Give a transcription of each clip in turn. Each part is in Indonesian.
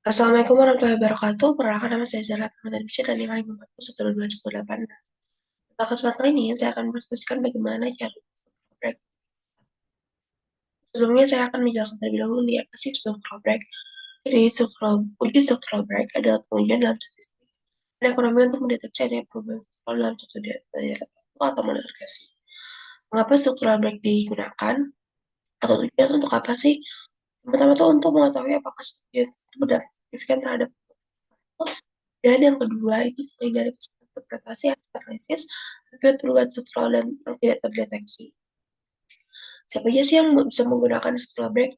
Assalamualaikum warahmatullahi wabarakatuh. Perkenalkan nama saya Zara Ahmad Bishir dan nilai 5412188. Pada kesempatan ini, saya akan berdiskusikan bagaimana cara break. Sebelumnya, saya akan menjelaskan terlebih dahulu nih, apa sih structural break. Jadi, uji structural break adalah pengujian dalam statistik dan ekonomi untuk mendeteksi adanya perubahan struktural dalam suatu daerah tertentu atau model regresi. Mengapa structural break digunakan? Atau tujuannya untuk apa sih? Yang pertama tuh untuk mengetahui apakah studi itu berdampak signifikan terhadap. Dan yang kedua itu selain dari interpretasi analisis, akibat perubahan struktural dan yang tidak terdeteksi. Siapa aja sih yang bisa menggunakan structural break?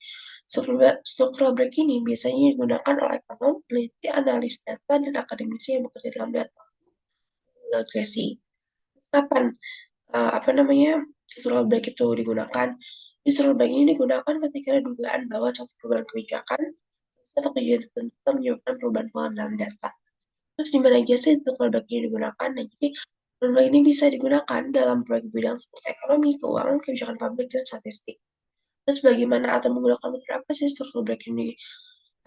Structural break ini biasanya digunakan oleh ekonom, peneliti, analis data, dan akademisi yang bekerja dalam data regresi. Kapan apa namanya structural break itu digunakan? Structural break ini digunakan ketika ada dugaan bahwa suatu perubahan kebijakan atau kejadian tertentu menyebabkan perubahan pola dalam data. Terus di mana aja sih untuk produk ini digunakan? Nah, jadi produk ini bisa digunakan dalam proyek bidang seperti ekonomi, keuangan, kebijakan publik, dan statistik. Terus bagaimana atau menggunakan metode apa sih struktur break ini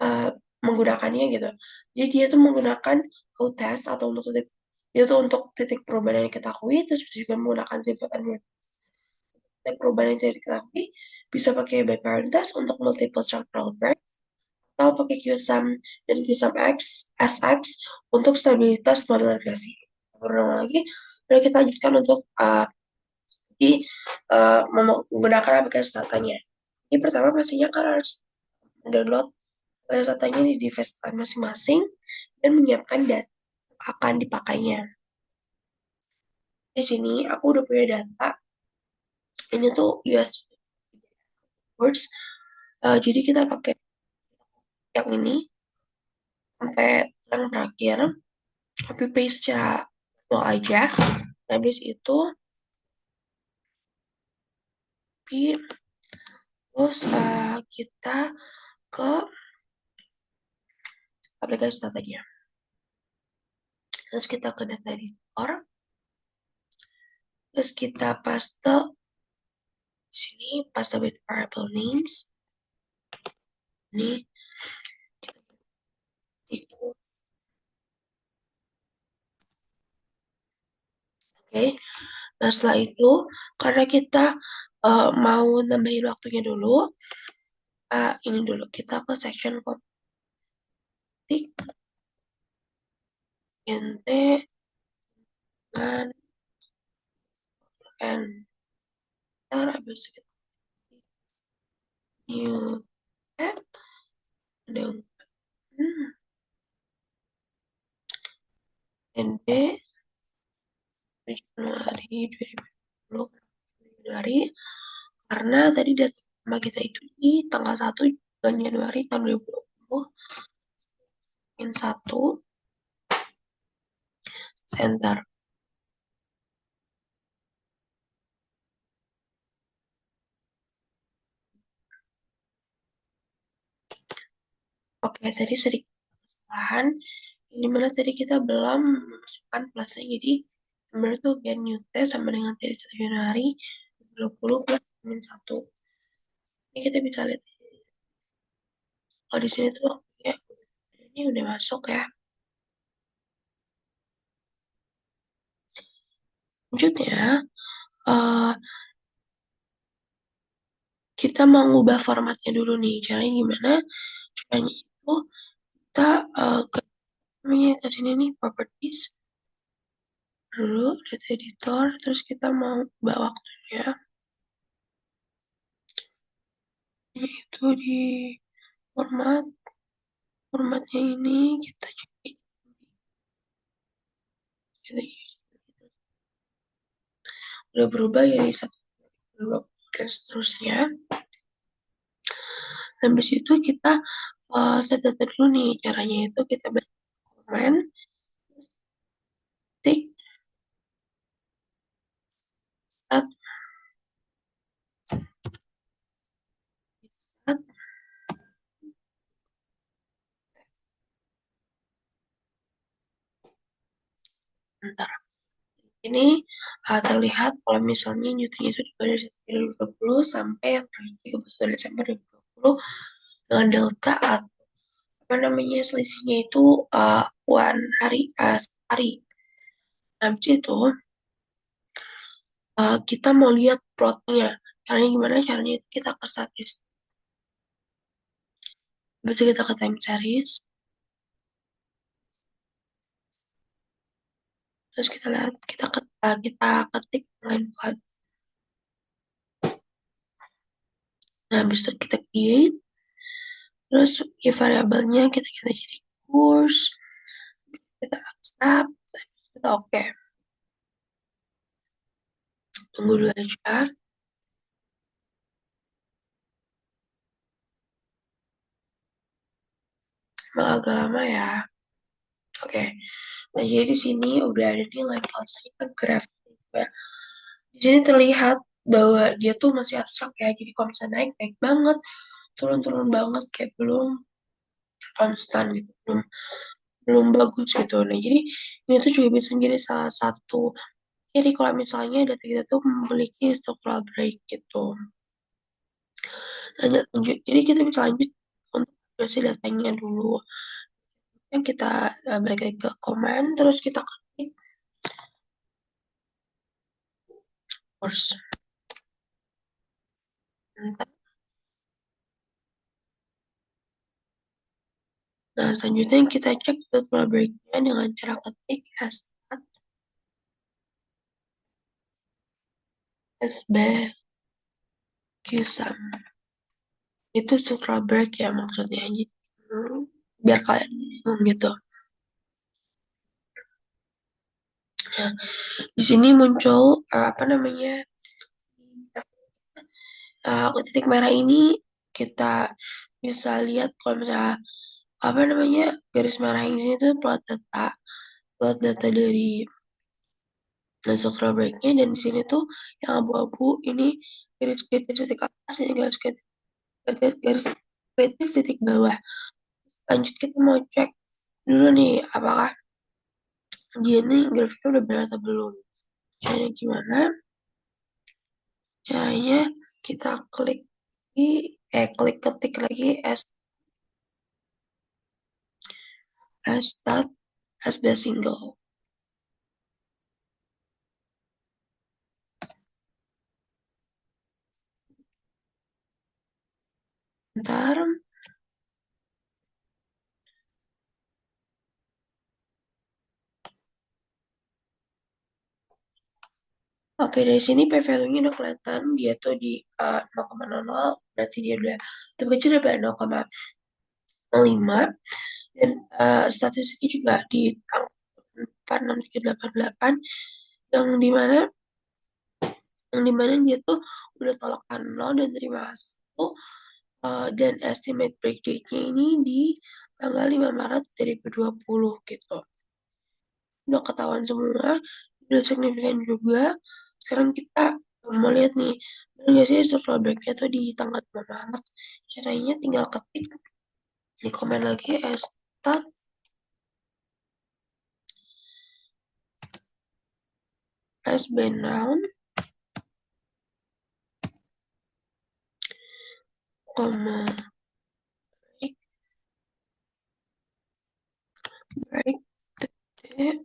uh, menggunakannya gitu. Jadi dia tuh menggunakan code test atau untuk titik dia tuh untuk titik perubahan yang diketahui, terus bisa juga menggunakan sifat titik perubahan yang tidak diketahui, bisa pakai background test untuk multiple structural break, atau pakai QSAM dan QSAM X, SX untuk stabilitas model regresi. Berulang lagi, lalu kita lanjutkan untuk di, menggunakan aplikasi datanya. Ini pertama pastinya kan harus download aplikasi datanya di device kalian masing-masing dan menyiapkan data akan dipakainya. Di sini aku udah punya data. Ini tuh US Words. Jadi kita pakai yang ini sampai yang terakhir. Copy paste secara virtual aja. Habis itu terus kita ke aplikasi datanya. Terus kita ke data editor. Terus kita paste di sini paste with variable names. Ini kita ikut. Oke. Nah setelah itu karena kita mau nambahin waktunya dulu, ini dulu kita ke section ketik ente dengan enter habis itu new tab dengan ente Januari 2020 Januari karena tadi data sama kita itu di tanggal 1 bulan Januari tahun 2020 min 1 center. Oke, tadi sedikit kesalahan. Dimana tadi kita belum memasukkan plusnya. Jadi, benar tuh gen new test sama dengan tadi 1 Januari 2020 plus min 1. Ini kita bisa lihat. Oh, di sini tuh ya, ini udah masuk ya. Selanjutnya, eh, kita mau ngubah formatnya dulu nih. Caranya gimana? Caranya itu kita ke sini nih, properties. Dulu, data editor. Terus kita mau ubah waktunya. Itu di format. Formatnya ini kita jadi udah berubah jadi 1, 2, dan seterusnya. Dan habis itu kita set data dulu nih. Caranya itu kita baca komen, tik, set, set, bentar. Ini terlihat kalau misalnya Newton itu dari 2020 sampai yang terakhir ke 1 Desember 2020 dengan delta atau apa namanya selisihnya itu one hari, hari. Habis itu kita mau lihat plotnya. Caranya gimana? Caranya itu kita ke statistik. Baca kita ke time series. Terus kita lihat, kita ketik line plot. Nah, habis itu kita create. Terus variabelnya kita jadi course. Kita accept. Kita oke. Tunggu dulu aja. Emang agak lama ya. Oke. Nah, jadi di sini udah ada nih level graph juga. Di sini terlihat bahwa dia tuh masih abstrak ya. Jadi kalau misalnya naik, naik banget. Turun-turun banget. Kayak belum konstan gitu. Belum bagus gitu. Nah, jadi ini tuh juga bisa jadi salah satu. Jadi kalau misalnya data kita tuh memiliki structural break gitu. Lanjut. Jadi kita bisa lanjut untuk versi datanya dulu. Yang kita balik lagi ke command, terus kita ketik course. Nah, selanjutnya kita cek structural break-nya dengan cara ketik stat sb qsum. Itu structural break ya maksudnya. Jadi, biar kalian bingung gitu. Nah, di sini muncul apa namanya titik merah ini kita bisa lihat kalau misalnya apa namanya garis merah yang di sini tuh plot data dari structural break-nya dan di sini tuh yang abu-abu ini garis kritis titik atas ini garis kritis titik bawah. Lanjut kita mau cek dulu nih apakah dia nih grafiknya udah benar atau belum. Caranya gimana? Caranya kita klik ketik lagi start as the single. Ntar, oke dari sini P value-nya udah kelihatan dia tuh di 0,00 berarti dia udah terkecil daripada 0,05 dan statistiknya juga di tanggal 46388 yang dimana dia tuh udah tolak 0 dan terima 1 dan estimate break date-nya ini di tanggal 5 Maret 2020 gitu. Udah ketahuan semua, udah signifikan juga. Sekarang kita mau lihat nih, benar nggak sih social break-nya tuh di tanggal 5 Maret. Caranya tinggal ketik di komen lagi stat sb noun koma break break td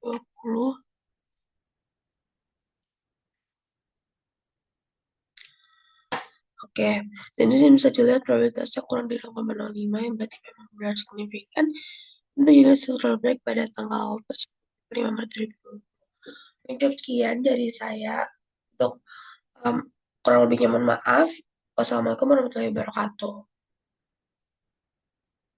20. Oke, jadi sini bisa dilihat probabilitasnya kurang dari 0,05 yang berarti memang benar signifikan. Itu juga structural break pada tanggal tersebut 5 Maret 2020. Cukup sekian dari saya untuk kurang lebihnya mohon maaf. Wassalamualaikum warahmatullahi wabarakatuh.